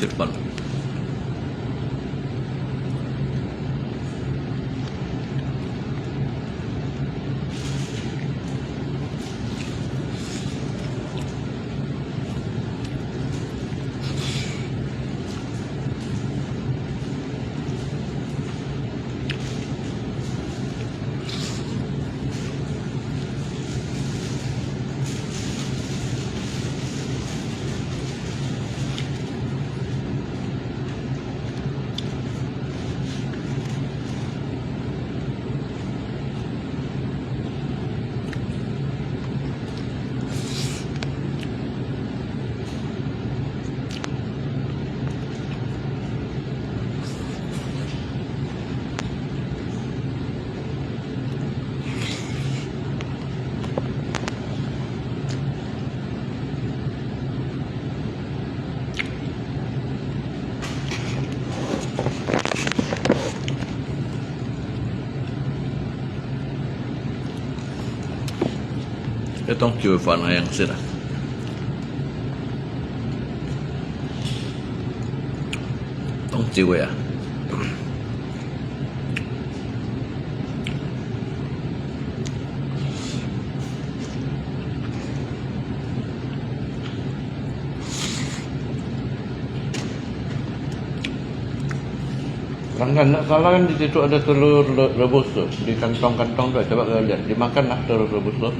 Cirebon. Itong QFan na yang sila. Itong jiwa ya. Kan nggak salah kan di situ ada telur rebus tuh di kantong-kantong tuh, coba kalian lihat, dimakan lah telur rebus tuh.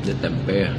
Ada tempe ya.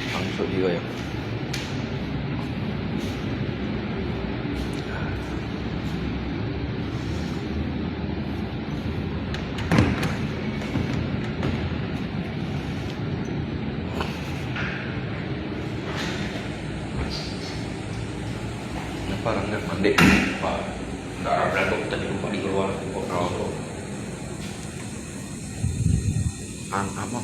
Langsung juga ya. Kenapa rengat mandi? Pak, darah beraduk tadi lupa di keluar kok kalau apa?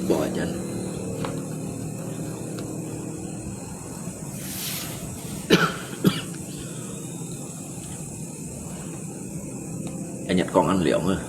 Bawa aja. Nhặt con ăn liệu nữa.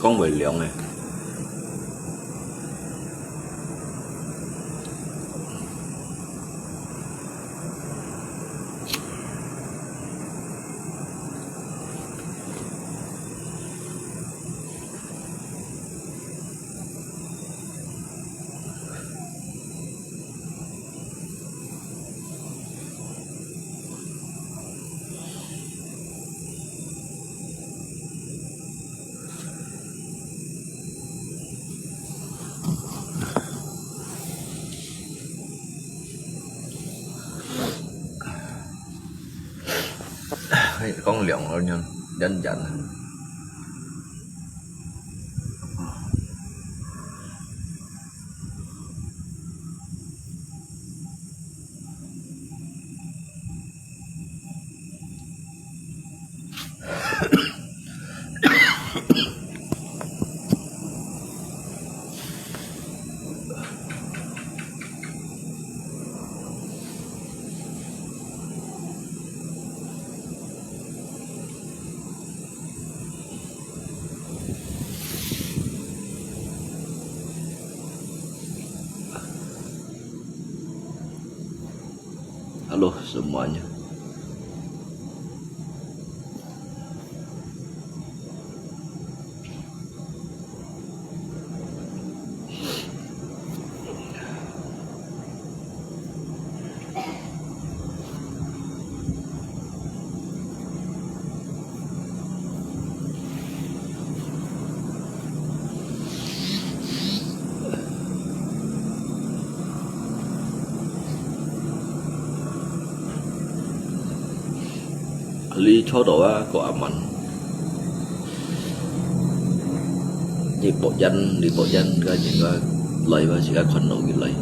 Con bầy liệu này. Con liệu rồi nha, dần dần. Halo semuanya. lý cho đó có aman đi bộ dân cái những cái lời và chỉ cái con nổi cái lời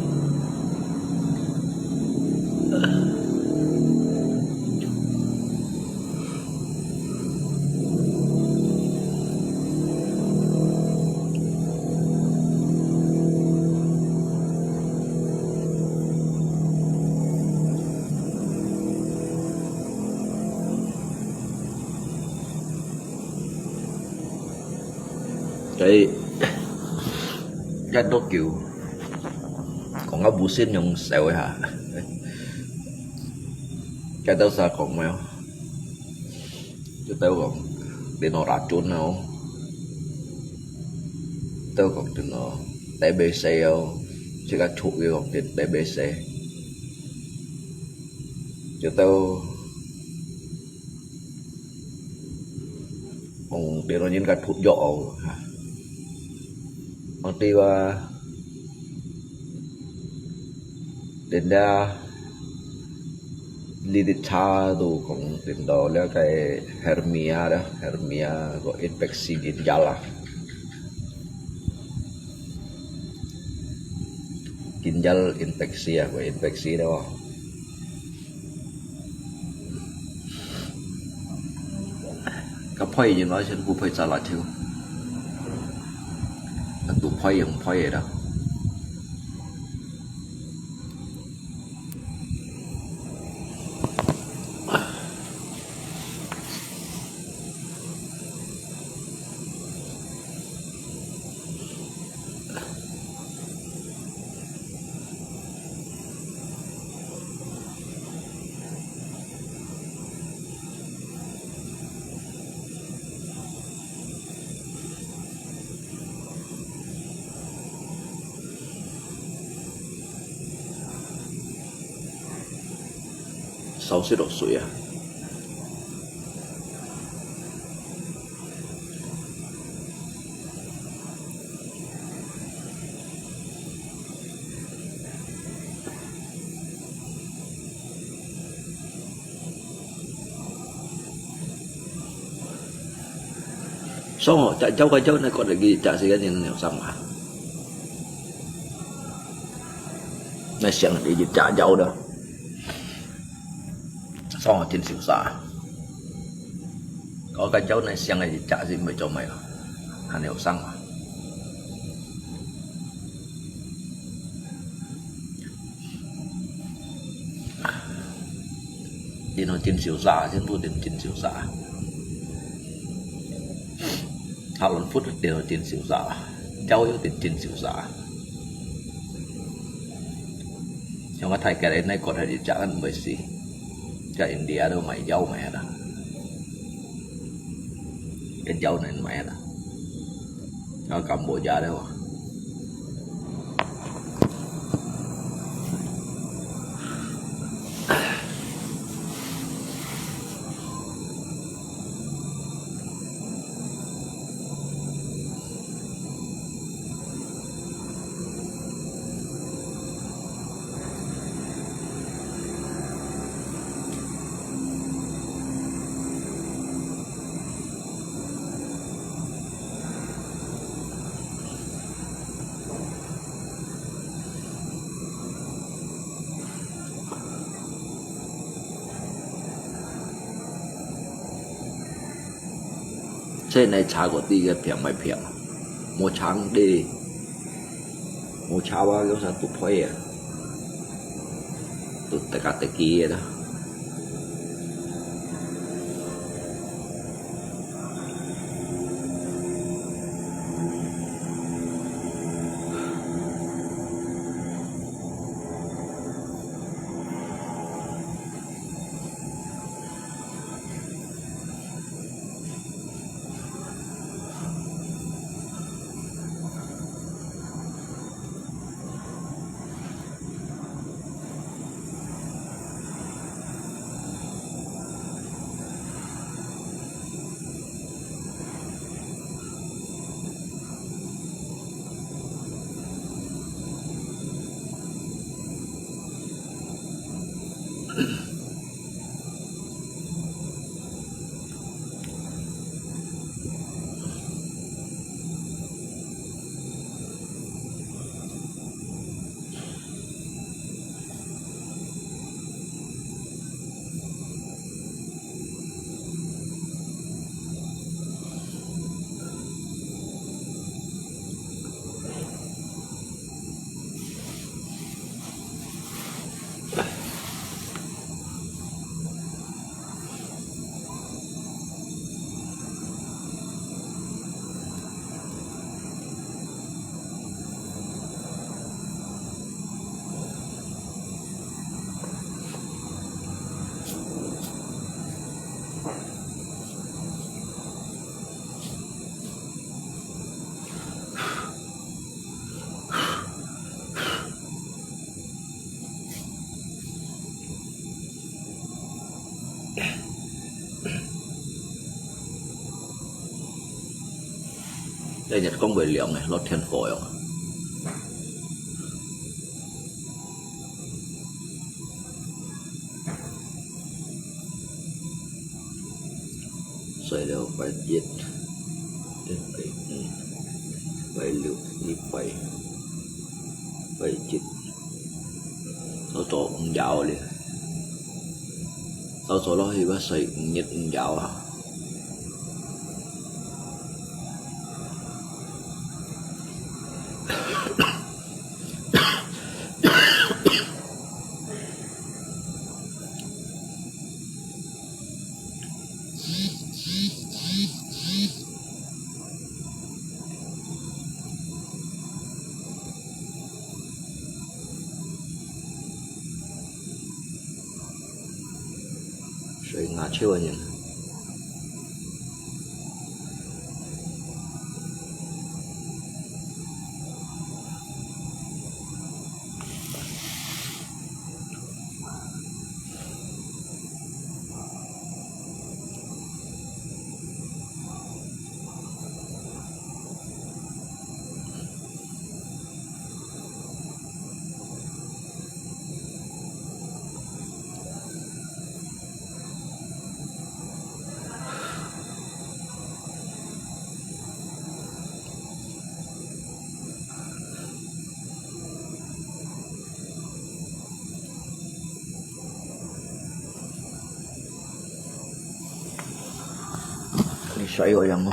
cái đó kiểu còn có busin yang sewa ha cái đó sao còn mèo cái đó còn để nó racun nào tao còn để nó TBC không chỉ có chụp cái còn để TBC cho tao còn để nó nhìn cái thuốc dọ ha nanti wa denda liditha tu kong denda le kai hermia có infeksi ginjal infeksi ya có infeksi đó cái phơi gì nói trên khu phơi sao lại thiếu tụ phơi không phơi vậy đó60 độ水啊xong rồi chạy cháu cái cháu này còn để ghi trả gì cái nhìn nhiều xong à này xem là đi trả cháu đâu xong rồi trên xỉu xả có cái cháu này xem này trả gì mày cho mày hẳn hiểu xăng à thì nó trên xỉu xả trên vô đến trên xỉu xả 20 phút để nó trên xỉu xả cháu yếu trên xỉu xả trong cái thầy cái đấy này còn phải đi trả ăn bởi gì cái India đâu mày dâu mẹ đó cái dâu này mẹ đó nó Cambodia đâu à trên này trà của ti cái phiền mày phiền mua trắng đi mua trà bao nhiêu sao tụt thuê à tụt tất cả tất kia đó đây nhật con bể liệng này lót thiên phổi không xoay đều phải giết phải lưu đi phải chích nó tổ cũng dạo liền tao tổ đó thì bác sĩ nhật dạo à水拿去问人。你水我飲咯。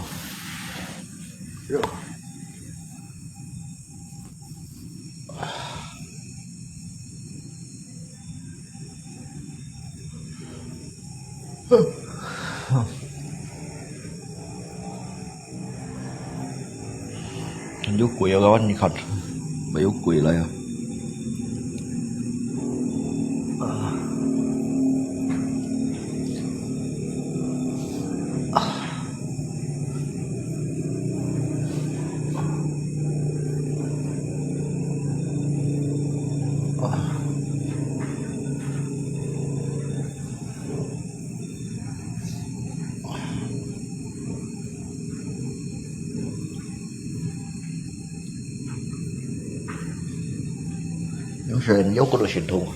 Giúp quỷ ở con khẩn phải giúp quỷ lại không? Những rền dấu có được xịn thùng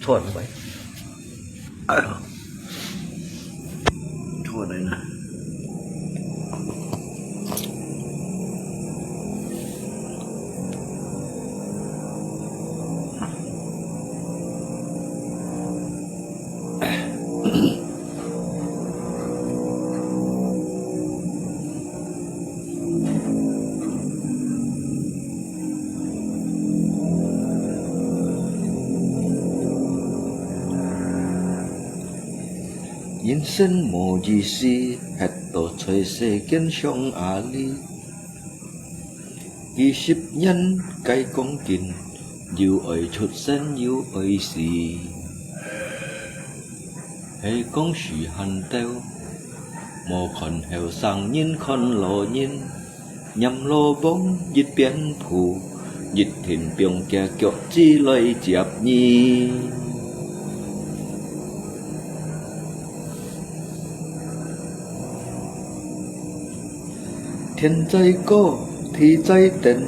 thôi như vậy thua đây nè人生無意思，吃到隨世間上壓力。20人計講見，要愛出身要愛事，係講樹恨掉，無看後生人看老人，任羅幫一邊鋪，一田병嘅腳趾來接你。天在高，地在定，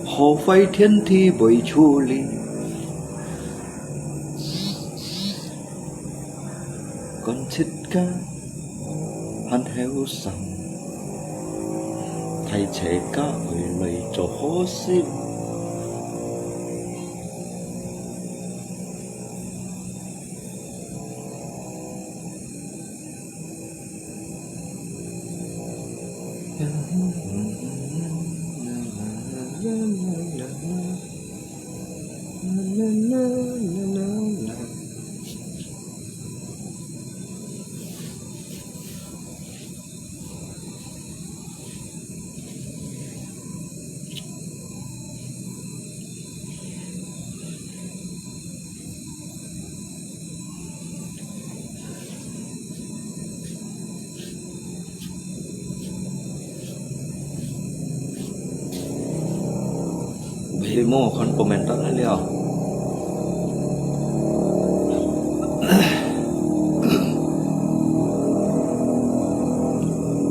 何費天地未處理？còn chết ca hắn héo rằng thay trẻ ca hồi lời cho khó xin Mo kan komentar na liao.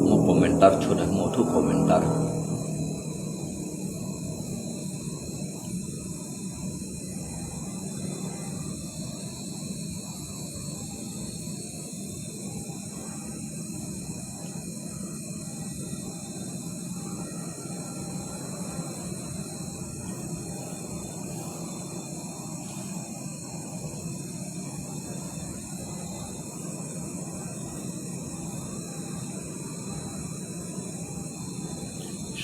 Mo komentar sudah mau tu komentar.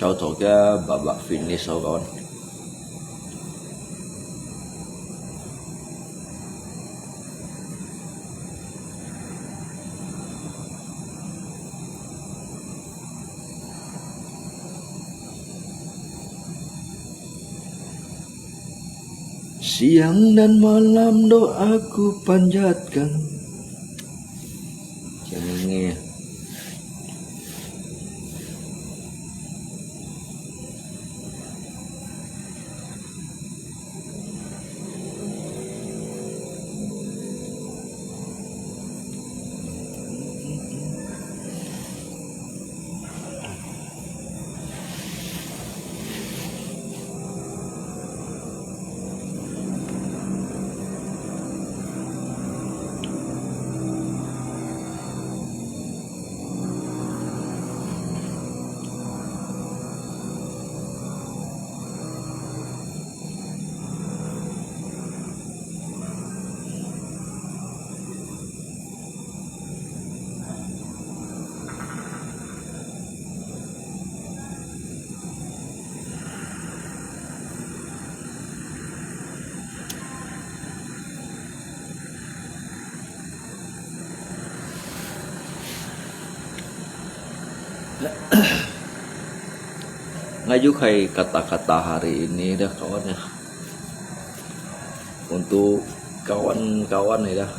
sau tổ cái babak finish rồi kawan. Siang dan malam doaku panjatkan. Jangan nghe. Ngayukai kata-kata hari ini dah kawan ya. Untuk kawan-kawan ya dah.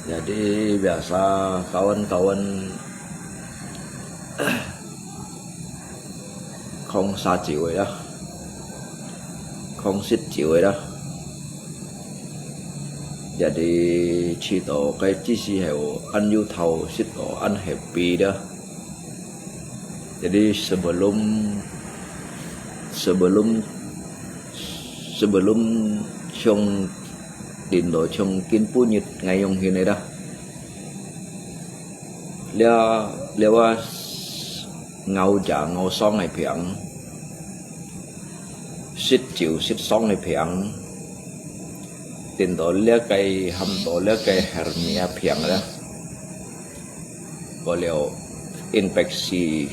Jadi biasa kawan-kawan không xa chịu rồi đó, không xích chịu rồi đó. Jadi cito cái chi si heo ăn yêu thầu xích tổ ăn happy đó. Jadi sebelum trong đến đó trong kinh pu nhật ngày hôm nay đó. Lewat ngau trả ngau song này phiền, xích chịu xích song này phiền. Đến đó lẽ cái hầm đó lẽ cái hernia phiền đó. Có liệu infeksi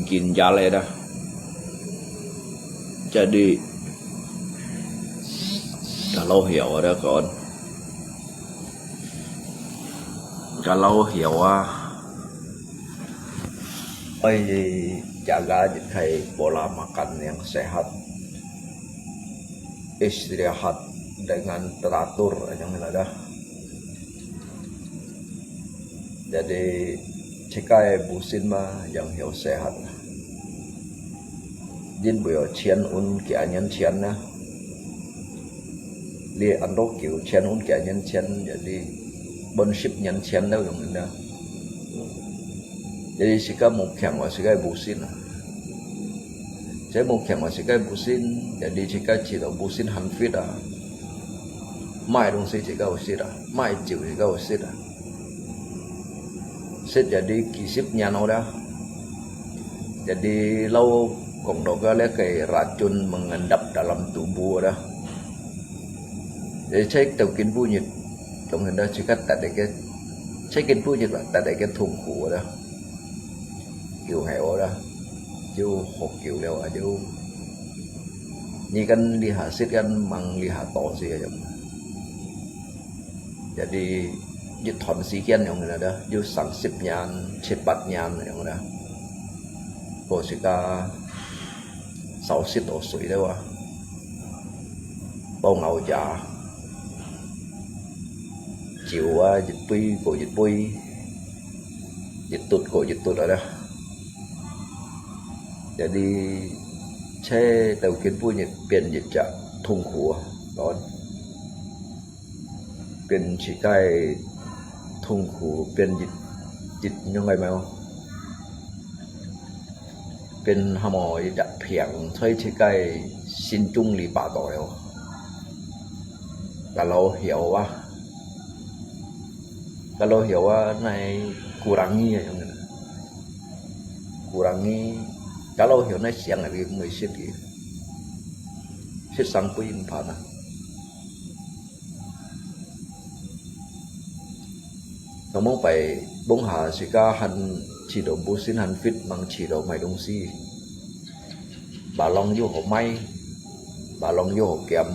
ginjal dah. Jadi kalau hiểu dah kawan, kalau hiểu jaga kayak pola makan yang sehat, istirahat dengan teratur yang ada. Jadi jika busin mah yang hiểu sehat, din bữa chén un kia nhân chén na, li ăn rau kiểu chén un kia nhân chén, jadi bonship nhân chén đâu yang mana. Jadi jika mungkin jika busin, saya mungkin jika busin, jadi jika cita busin hanfit mai dong sih jika usit mai jiu jika usit Set jadi kisipnya dah. Jadi lau kongdoga le kayak racun mengendap dalam tubuh dah. Jadi cek taukin punyit, trong hendak cikat tak ada ke, cekin punyit lah tak ada ke tungku dah. Kiu heo dah, jauh hok kiu leo jauh. Ni kan lihasit kan mang lihat to sih aja. Jadiยึดถอนสีเกียนอย่างนั้นนะยึด30 nhàn 7 nhànอย่างนั้นโปรสิกา60 độ sủi đấy wa bao ngầu già chịu dịch bui dịch tụt ở đó. Jadi saya tahu kan punya pen jejak tungku kawan pen cikai tungku pen jit yangไง mau pen hamo jejak piang saya cikai sinjung li ba to yo kalau hiểu này kurangi yang kurangi kalau hiểu này siang lagi người sit sang puin pana ngomong phải bông hà sika han chỉ độ bố xin hàn phít bằng chỉ độ mày đông si bà long vô hồ may bà long vô hồ kém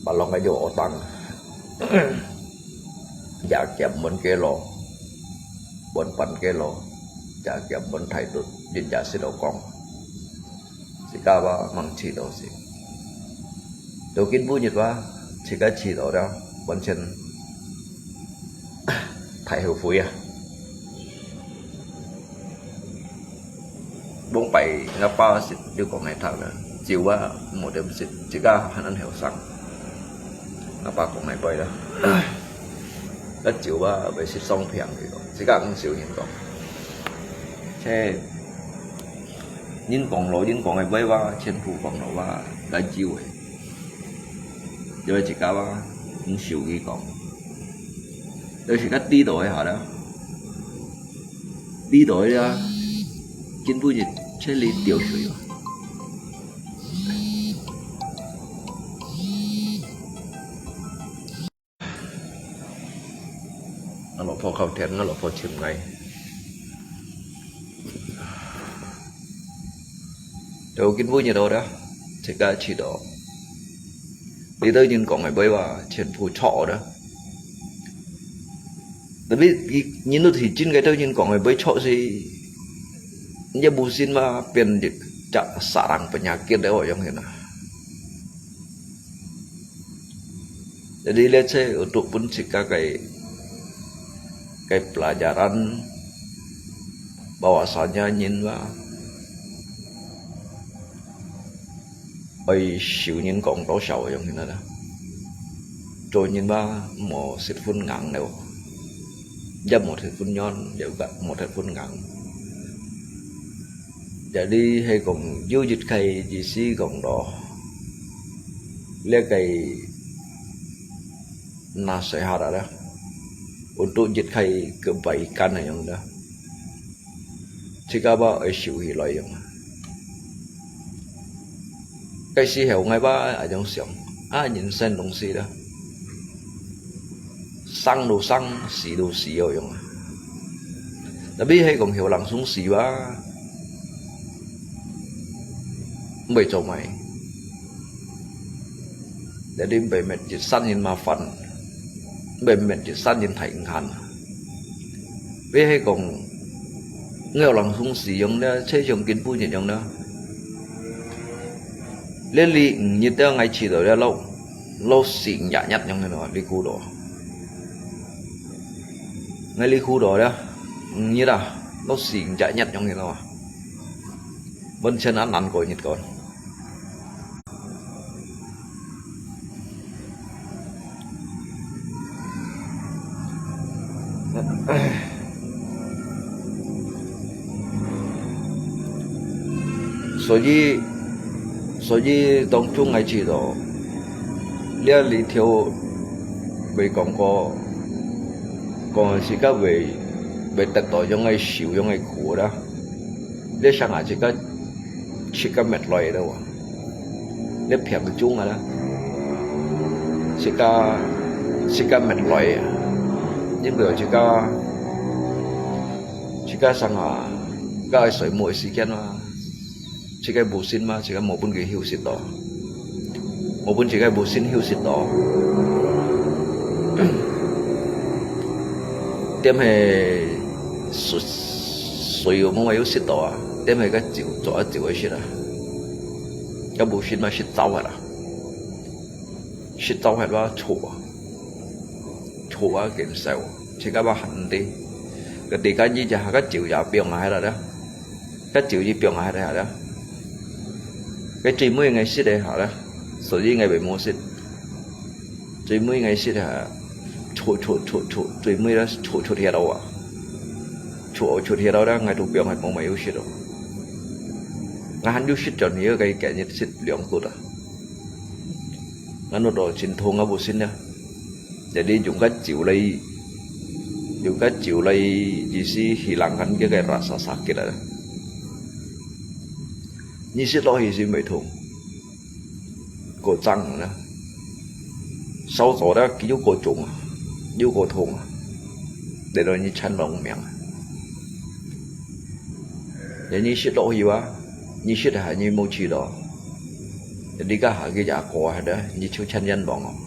bà long cái vô hồ tăng dạ kém bên kia lò bên pan kia lò dạ kém bên thầy đột điện dạ sẽ đầu con chỉ cả ba bằng chỉ độ gì đầu kiến vui nhật ba chỉ cả chỉ độ đó bên trên thầy hữu phủi à bốn bảy ngapa xịt đưa con này thằng là chiều qua một đêm xịt chỉ cả hắn ăn heo xăng ngapa con này bay đó đất chiều qua về xịt xong phèn thì chỉ cả con xịu nhìn con thế nhìn con này bay qua trên phủ con nó qua đã chiều ấy rồi chỉ cả ba cũng xịu cái con đây chỉ cách đi đổi hả đó đi đổi ra chính vui nhật chế lý tiểu水rồi nó lọ phò khẩu thẹn nó lọ phò chừng này đầu kinh vui nhật đâu đó chỉ cả chỉ đó đi tới nhìn con này bơi vào trên phủ trọ đó tại vì nhìn nó thì trên cái tôi nhìn con này bơi trọ gì nhà bù xin mà tiền được chặt sarang penyakit deh yang ini. Jadi lihat saya untuk pun jika kayak pelajaran bahwasanya nhìn và ơi siêu nhìn còn đổ sầu yang ini đó. Rồi nhìn ba một xịt phun ngang đều, giờ một xịt phun nhon, giờ một xịt phun ngang. Jadi hay còn du dịch khay gì xí còn đó lihat kay nasihat ada untuk dịch khay kebaikan yang dah jika ba isu hilai yang cái gì hiểu ngay ba ở trong xưởng nhìn xem đồng xí đó xăng đồ xăng xí đồ xí ở trong tapi hay còn hiểu langsung xí ba mày cho mày để đi về mệt chỉ săn nhìn mà phần về mệt chỉ săn nhìn thành hành với hay còn nghèo lòng sung sử dụng đó xây dựng kiến vui nhận dụng đó lên lì như thế ngày chỉ rồi đó lâu xịn nhã nhặt trong cái đó đi khu đó ngay đi khu đó đó như là lâu xịn nhã nhặt trong cái đó bên chân ăn của nhật còn所以當中係知道呢一里條未講過時間為得到種係少種係苦啦，呢上下時間時間滅來啦喎，呢平中啊啦，時間滅來啊，因為時間上下cái水mỗi時間嘛。chỉ cái bù xin mà chỉ cái một bên cái hiu xịt đó một bên chỉ cái bù xin hiu xịt đó đem hệ suy yếu mong hiu xịt đó đem hệ cái chịu cái xịt à cái bù xin mà xịt糟hết à xịt糟hết là chua kiểm sầu chỉ cái ba hành đi cái gì chả cái chịu giả biểu ngại rồi đó cái chịu gì biểu ngại rồi đó cái chỉ mấy ngày xí đây hả đó, sở dĩ ngày 71 xí, chỉ mấy ngày xí hả, chua, chỉ mấy đó chua thiệt đâu à, chua thiệt đâu đó ngày tụ biểu ngày mong mấy yêu xí đâu, ngày hắn yêu xí chọn nhiều cái nhiệt xí lượng tốt à, ngày nó đồ chính thôn ở bộ xin nha, để đi dùng cách chịu lấy gì xí hilangkan cái rasa sakit đó. Như xí lo thì mấy thùng cổ trăng nữa sau đó cái dấu cổ trùng dấu cổ thùng để rồi như chăn lòng miệng để như shit độ gì quá như shit hả như mô chỉ đó đi cả hả cái giả cổ hả đó như chú chăn nhân bỏng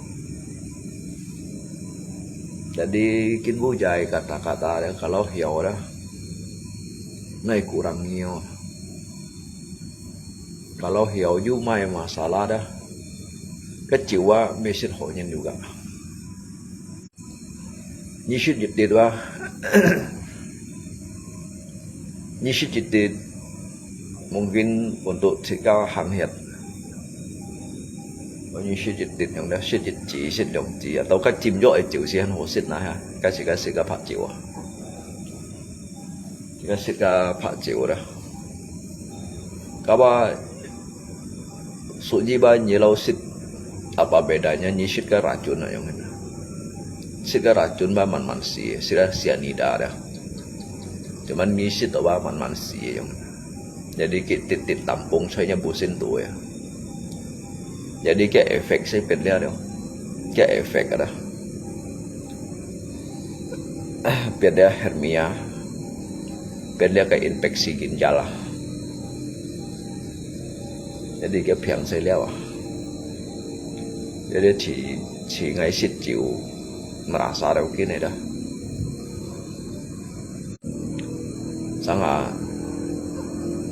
jadi kinbu jai kata-kata dia kalau hiểu đó này kurang nhiều kalau hiểu ju mai masalah dah kecewa mesin honya juga nyisut jidid wa nyisut jidid mungkin untuk jika hangat như siết dịch yang dah siết dịch chỉ siết đồng chỉ atau các chim dội chịu siết hồ siết na ha cái siết cái phát chịu cái siết cái phát chịu đó các bạn suji ba nyelau siết apa bedanya ni siết cái racun yang ini siết cái racun ba man siết cyanida dah cuman ni siết ba man yang jadi kita tampung saya busin tu ya jadi kayak efek saya pedlia dong kayak efek ada pedlia hernia pedlia kayak infeksi ginjal lah jadi kayak piang saya lihat jadi chỉ ngay xịt chịu merasa đâu kia này dah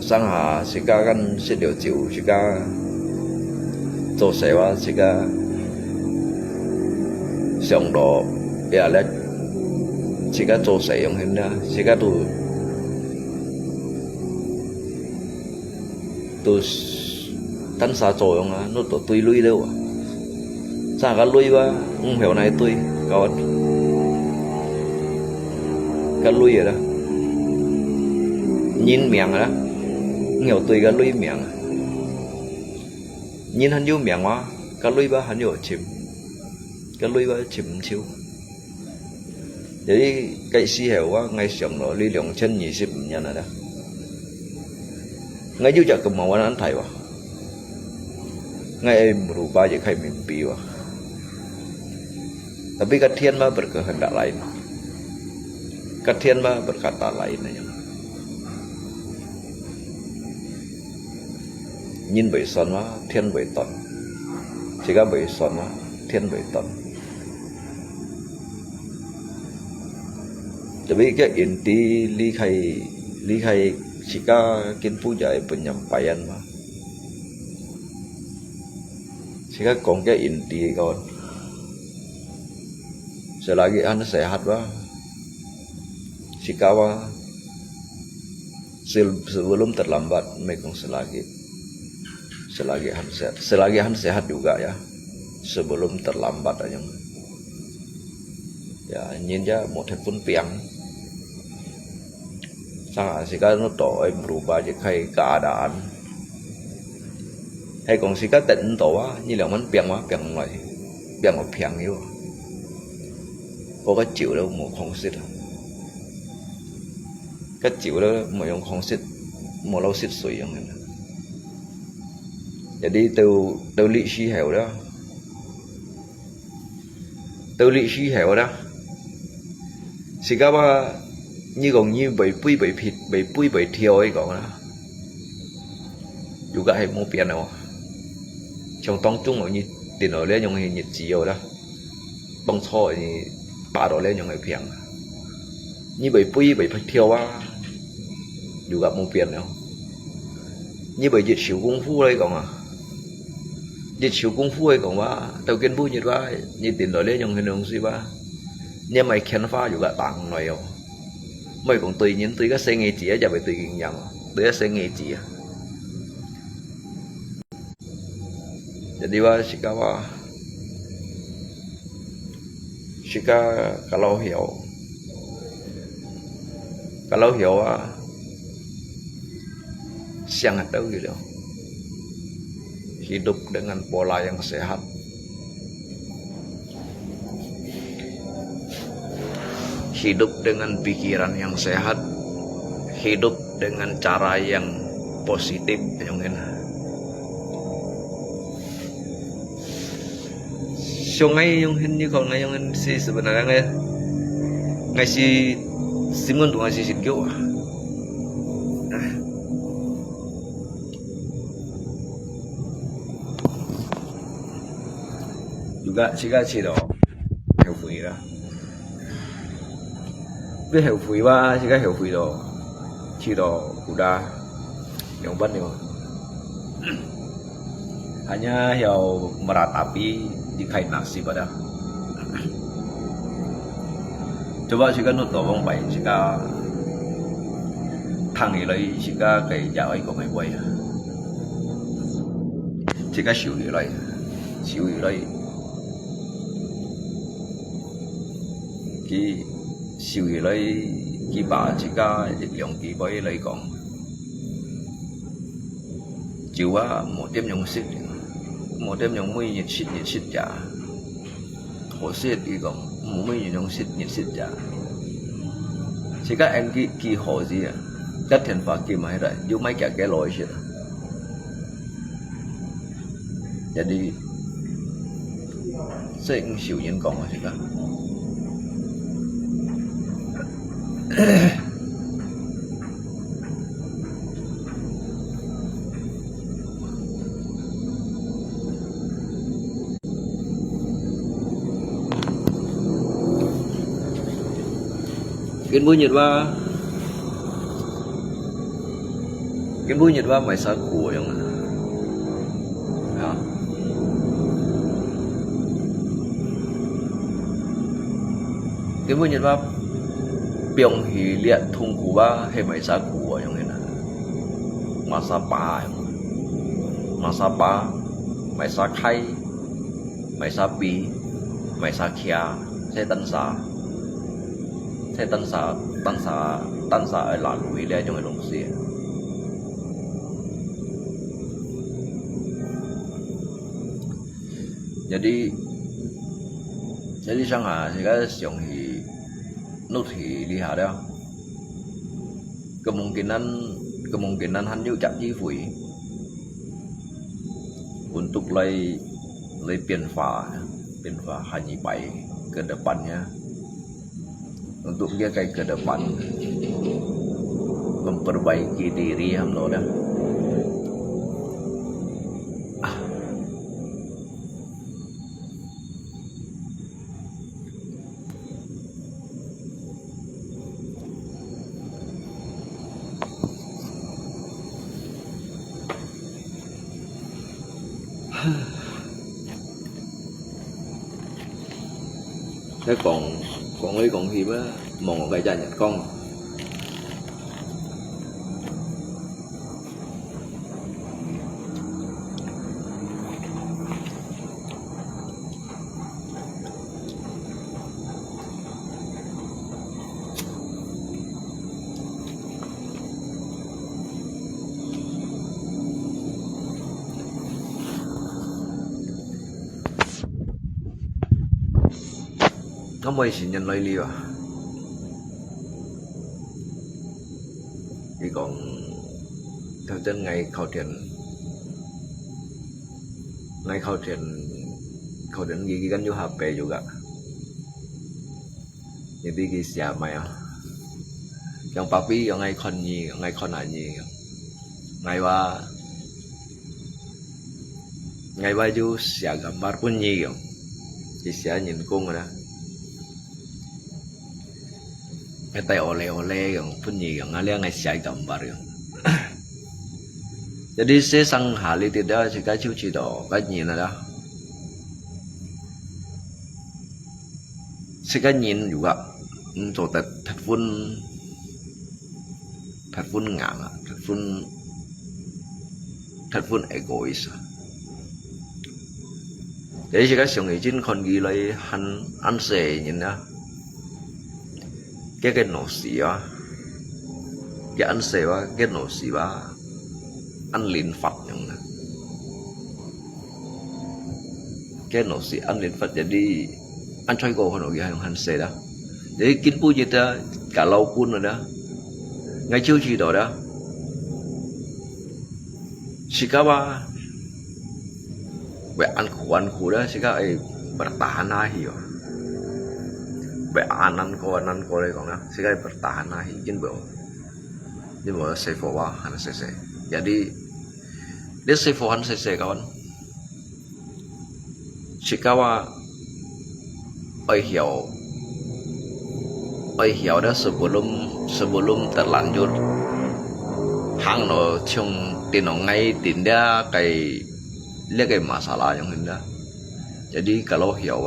sang hà sika kan xịt điều chịu sika做事話這個上路也咧，這個做事用hin啦，這個都單啥作用啊？nó都堆累đâu à？啥個累哇？唔曉này堆，cái累rồi đó，nhìn miệng rồi đó，nhiều堆cái累miệng。nhìn hắn vô miệng quá, cái lưỡi ba hắn vô chìm chiếu. Jadi cái si hiểu quá, ngay sớm rồi lý lượng chân nhị xếp nhân này đó. Ngay vô chợ cầm màu anh thầy quá, ngay em berubah jadi kayak mimpi quá. Tapi katian mah berkehendak lain, katian mah berkata lain aja. Nhìn bảy son mà thiên bảy tận chỉ có bảy son mà thiên bảy tận tapi cái inti likai jika kinpu jai penyampaian mah jika kong cái inti kawan selagi anda sehat wah jika wah sebelum terlambat mekong selagi han sehat juga ya sebelum terlambat aja ya nhìn ra một thành phần piang sang sika nó tỏ berubah jadi keadaan hay còn sika tận tỏ như là mình piang ngoài piang yêu có cái chịu đâu một không xịt cái chịu đó một không xịt một lâu xịt suy yang jadi từ lý trí hiểu đó từ lý trí hiểu đó thì các bạn như còn như bảy pui bảy thiêu ấy còn đó juga hay mau pian nào trong tông trung ở như tiền ở lên những hình nhiệt chiều đó bông thọ thì bà đó lên những người pian như bảy pui bảy thiêu á juga mau pian nào như bảy dịch xỉu功夫đây còn à dịch xỉu功夫ấy cònว่าđầu tiên vui nhiệt quá như tiền đổi lên những hình đường gì ba nhưng mày khen pha juga tặng này không mày còn tùy những tùy cái xe nghề chỉ giờ phải tùy kinh nghiệm tùy cái xe nghề chỉ jadi wah jika kalau hiểu sangat tahu gitu hidup dengan pola yang sehat hidup dengan pikiran yang sehat hidup dengan cara yang positif mungkin sungai yang ini kalau yang ini sih sebenarnya si Simon tu ngasih sikyo juga jika chỉ後悔啦，biết後悔吧，而家後悔到去到udah yang benar hanya yang meratapi di kain nasib pada coba jika nut tolong baik jika thằng gì lấy jika cái dạo ấy của mày quay jika xỉu gì lấy cái xỉu gì lấy cái bà jika lượng cái bấy lấy còn chịu quá một đêm nhung mới nhiệt xịt trả hồ xịt đi còn một mới nhung nhiệt xịt trả chỉ các em kỳ hồ gì à các thiền phật kỳ mà rồi dù mấy cái lỗi gì jadi sering xỉu những còn mà chỉ các Kiến bui nhiệt ba mày sao của yang hả kiến bui nhiệt ba biong hi liệt thung của ba hay mày sao của yang này masa pa mày sao khai mày sao pi mày sao kia sẽ tăng xạ ở làn lùi lên trong cái đồng xìa jadi Shanghai jika siang hi nut hi lihat ya kemungkinan hanya ucap jifui untuk lay pianfa hanya baik ke depannya untuk dia kayak ke depan memperbaiki diri hamba dah thế còn ấy còn hiếm á một cái chai nhặt con không mấy sinh nhân lấy liều thì còn theo chân ngày khảo triển gì kan juga HP juga jadi siapa ya yang papi yang ngai kon anyi ngai baju sia gambar pun nyi thì sia nhìn cung rồi đó cái tay ole pun nyi ngalia ngai sia gambar jadi saya sang hali tidak jika cuci do cái nhìn đó saya nhìn juga untuk thật vun ngang thật vun egois jadi saya sống ở trên con ghi lấy ăn xề nhìn đó cái nổ xì á cái ăn xề á cái nổ xì á ăn liền Phật yang cái nổ xì ăn liền Phật jadi ăn chơi cổ con orang yang hanse dah jadi kin pu kita kalau pun ada ngai chiu chi đó dah sikawa we an khu dah sika bertahan lah hiyo anan ko le kong na sikai bertahan na hingin bo C4 han cc. Jadi dia C4 han cc kawan. Cikawa oi hiao dah sebelum terlanjur hang no chung ngay tinda kayak masalah yang hendak. Jadi kalau hiao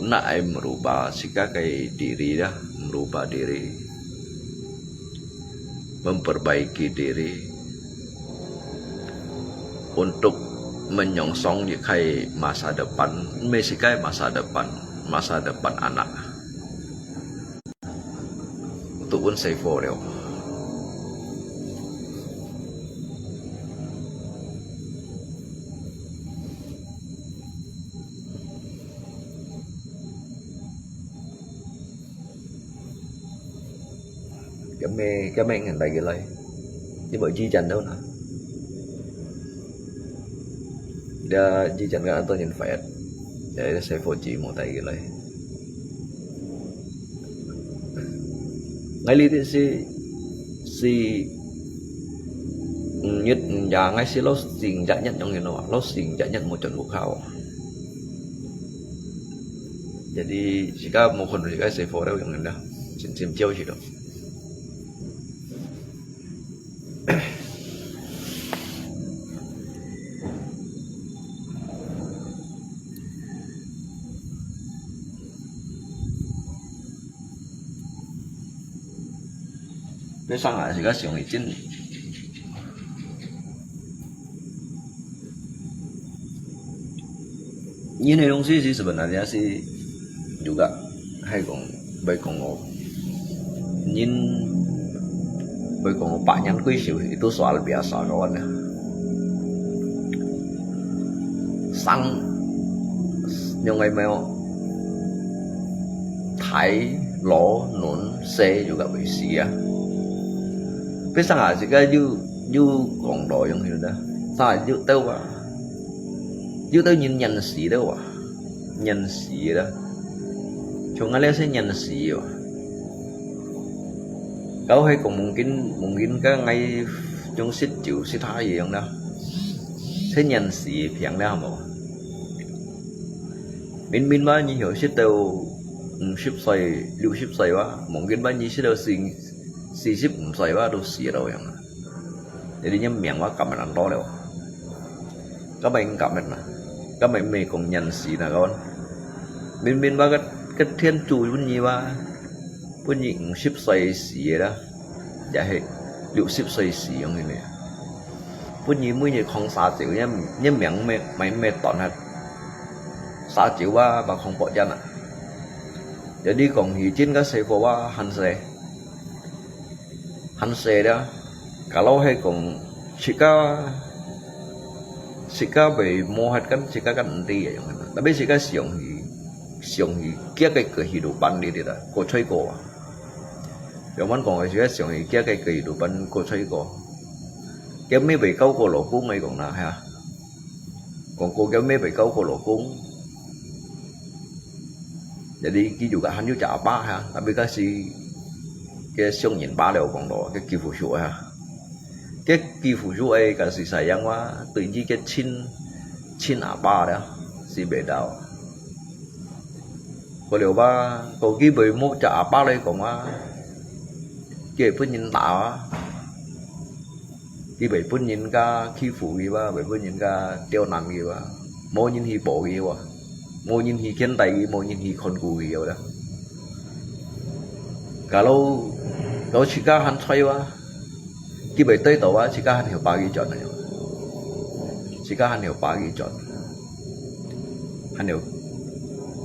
nak merubah sikap kayak diri dah, merubah diri, memperbaiki diri untuk menyongsong kayak masa depan, mesikai masa depan anak. Untuk pun C4 leo. Cái mẹ ngành tay cái lấy như bởi chi chành đâu nè dia chi chành cái tôi nhìn phải để sẽ phô chỉ một tay cái lấy ngay lý thì si nhất nhà ngay si lo xin trả nhận trong người nó lo xin trả nhận một trận cuộc khảo. Jadi jika mau kon jika C4 đâu yang dah sim jauh sih dong. Cái sang lại juga siang izin ini dongsi sih sebenarnya sih juga hay còn bây còn Pak Nhan Quy Siu itu soal biasa kawan ya. Sang yang mau Thái Lỗ Nún C juga berisi ya. Cái sang à sih cái du còn đội yang hiểu dah. Sa du tao nhìn nhận sĩ đâu nhận sĩ đó. Chúng ta sẽ nhận sĩ à. Kau hay còn mungkin cái ngay trong xích chịu xích hai gì không đâu. Sẽ nhận sĩ phiền đó không? Min bao nhiêu hiểu xích tao ship say lưu ship say quá, mungkin bao nhiêu xích tao si ship say quá đâu xì đâu yang. Jadi nya miệng quá cầm ăn to đâu. Các bạn cầm mình mà. Các bạn mày còn nhận sĩ là con. Min bao cái thiên chủ vun gì ba vun gì ship say xì đó. Dạ hệ lưu ship say xì yang này. Vun gì mới như không xả chịu nya miệng mày toàn hết. Xả chịu ba và không bỏ chân à. Jadi còn hi trên cái xe qua han xe đó. Kalau hay còn Sika被摸hết kan Sika kan nanti ya. Tapi Sika siang hi kia cái kehidupan dia dah. Ko cai ko. Yang mana còn Sika siang hi kia cái kehidupan ko cai ko. Cái mấy bị câu cô lỗ cung này còn nào ha. Còn cô cái mấy bị câu cô lỗ cung. Jadi ki juga han juga apa ha. Tapi kasi cái siang nhìn ba đều còn đó cái kỳ phụ sủa ha. Cái kỳ phụ sủa ấy cả sự sayang quá tự nhiên cái chin ba đó si bể đào. Có điều ba có cái bị một trả ba đây còn á cái phun nhìn tạo cái bị phun nhìn cả khi phụ gì ba bị phun nhìn cả tiêu nặng gì ba mỗi nhìn hi bộ gì ba mỗi nhìn hi chân tay mỗi nhìn hi con cù gì đó. Kalau Chika han xoay quá cái bể tây tàu á Chika han hiểu ba cái chọn này. Chika han hiểu ba cái chọn. Han hiểu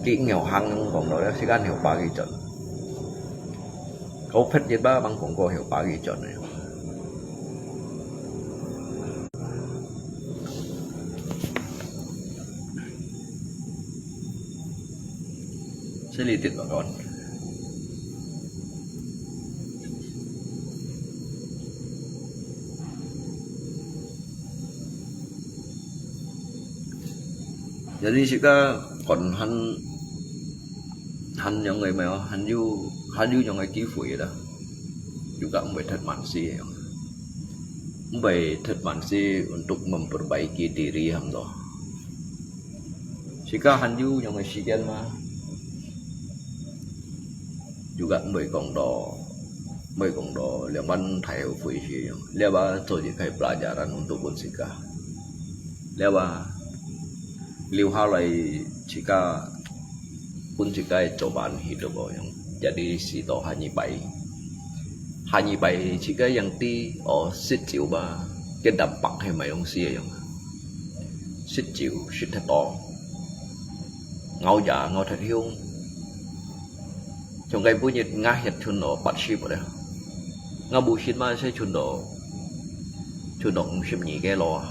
kỹ nghèo hăng còn đó Chika han hiểu ba cái chọn. Câu phết nhất ba bằng cũng có hiểu ba cái chọn này. Sẽ đi tiếp con. Jadi Sika còn hắn yang người mèo hắn yu yang người kỹ phủi đó juga membuat mansi membuat mansi untuk memperbaiki diri hamba. Jika han yu yang người sekian mah juga membuat kong do leman tahu phủi sih leba jadi pelajaran untuk unsika leba liu halai jika unsika cobaan hidup yang jadi si to hanya baik jika yang ti sit chịu ba cái dampak hay mấy ông xia yang sit chịu sit thật to ngau giả ngau thật hiung trong cái bữa nhiệt ngã hiệt chun nó bắt ship ở đây ngau bù ship mà sẽ chun nó ship nhị cái lo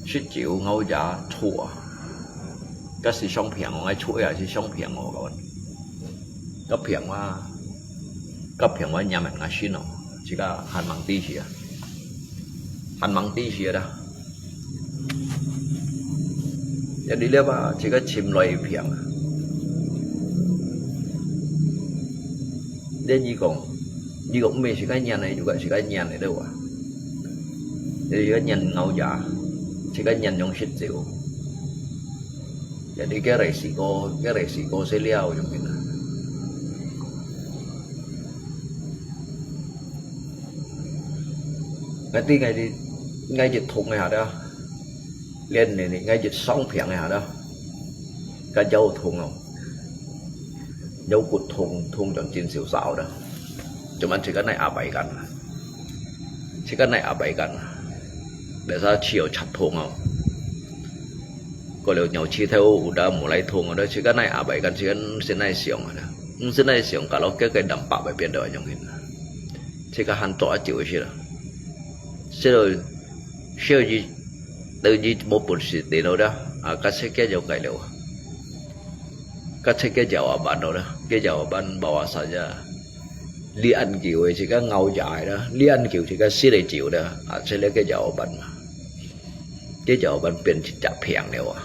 sit chịu ngau giả thua cái sự sống phiền ngay chuỗi là sự sống phiền mà các bạn cấp phiền mà nhà mình ngay xin nó chỉ có hành mang tí gì đó jadi dia apa chỉ có chim loài phiền dia gì còn mình chỉ có nhà này juga chỉ có nhà này đâu à jadi chỉ có nhà ngau giả chỉ có nhà yang sit chịu. Jadi cái resiko sẽ liao trong mình. Ngay dịch thùng này hả đó, lên này ngay dịch sóng phiền này hả đó, cái dâu thùng không, dâu cụt thùng trong chín xỉu xào đó, chúng anh chỉ cái này bảy cân, để ra chiều chặt thùng không. Có liệu nhau chi theo đã một lấy thùng ở đó chỉ cái này bảy căn chỉ cái này xiong rồi đó, cái này xiong cả lúc cái đầm bạc về biển đời trong hình, chỉ cái hắn tỏa chịu gì đó, sau gì từ gì một bữa sự tiền đâu đó, cái sẽ cái dầu cái liệu, cái sẽ cái dầu ở bàn đâu đó, cái dầu ở bàn bảo sao ra, li ăn kiểu chỉ cái ngầu dài đó, li ăn kiểu chỉ cái xí để chịu đó, sẽ lấy cái dầu ở bàn mà. Cái dầu bên biển chỉ chặt phiền đều à.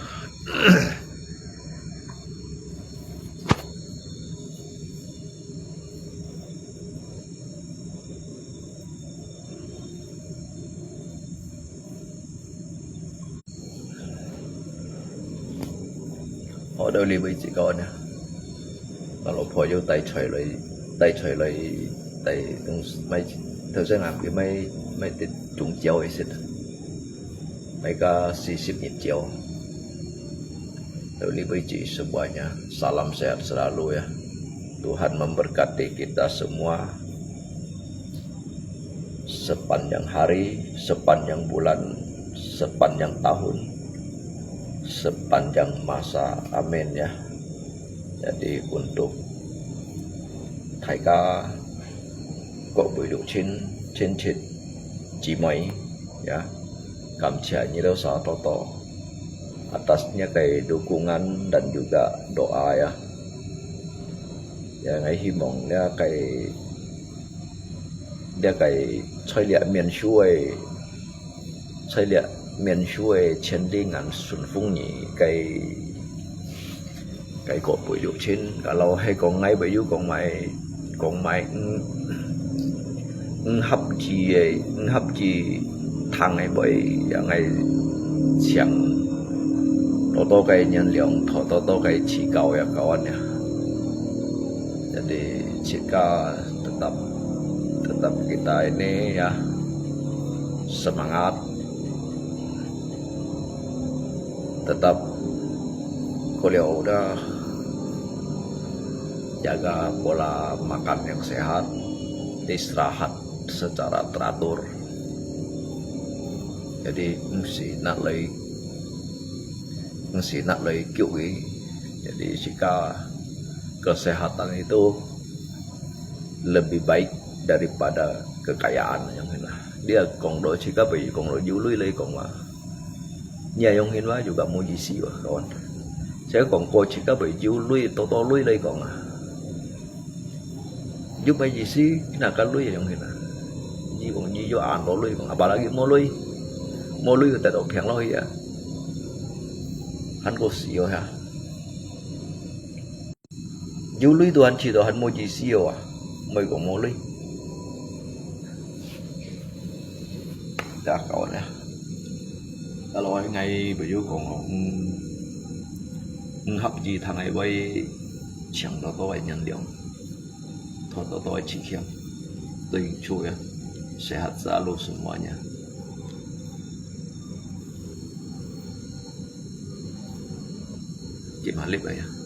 Ở đâu li bây chỉ có nè, kalau phơi vô tay chơi lấy tay mấy thời gian làm cái mấy cái trúng chiếu ấy xịt. Mereka 40 jauh. Lalu biji semuanya. Salam sehat selalu ya. Tuhan memberkati kita semua sepanjang hari, sepanjang bulan, sepanjang tahun, sepanjang masa. Amin ya. Jadi untuk thầy ca có buổi độ trên chỉ mấy ya. Kamcianya dosa Toto atasnya kayak dukungan dan juga doa ya. Ya ngày hy vọng dia kayak chơi liat miền xuôi trên đi ngàn xuân phung nhỉ cái cột buổi dụ trên kalau hay còn ngay bởi dù còn mày hấp chi thằng ấy bởi ngày chẳng to cái nhân lượng to cái chỉ cao ya kawan ya. Jadi jika tetap kita ini ya semangat, tetap kalau udah jaga pola makan yang sehat, istirahat secara teratur. Jadi mesti nak lagi kiui. Jadi jika kesehatan itu lebih baik daripada kekayaan yang ini. Dia kong do jika bagi kong do dulu lagi kong mah. Nhà yang ini mah juga mau jisi wah kawan. Saya kong ko jika bagi dulu toto lui lagi kong mah. Giúp bagi jisi nak kan lui yang ini. Ji kong ji jo an do lui kong apalagi mau lui kita tahu yang loh ya. hắn có xíu hả dù lui đồ hắn chỉ đồ hắn mua gì xíu à mày có mua lui đã cậu nè đã nói ngay bây giờ còn hấp gì thằng này vậy chẳng đó tôi nhận liệu thôi tôi chỉ khiêm tình chui sehat selalu semuanya gimana ya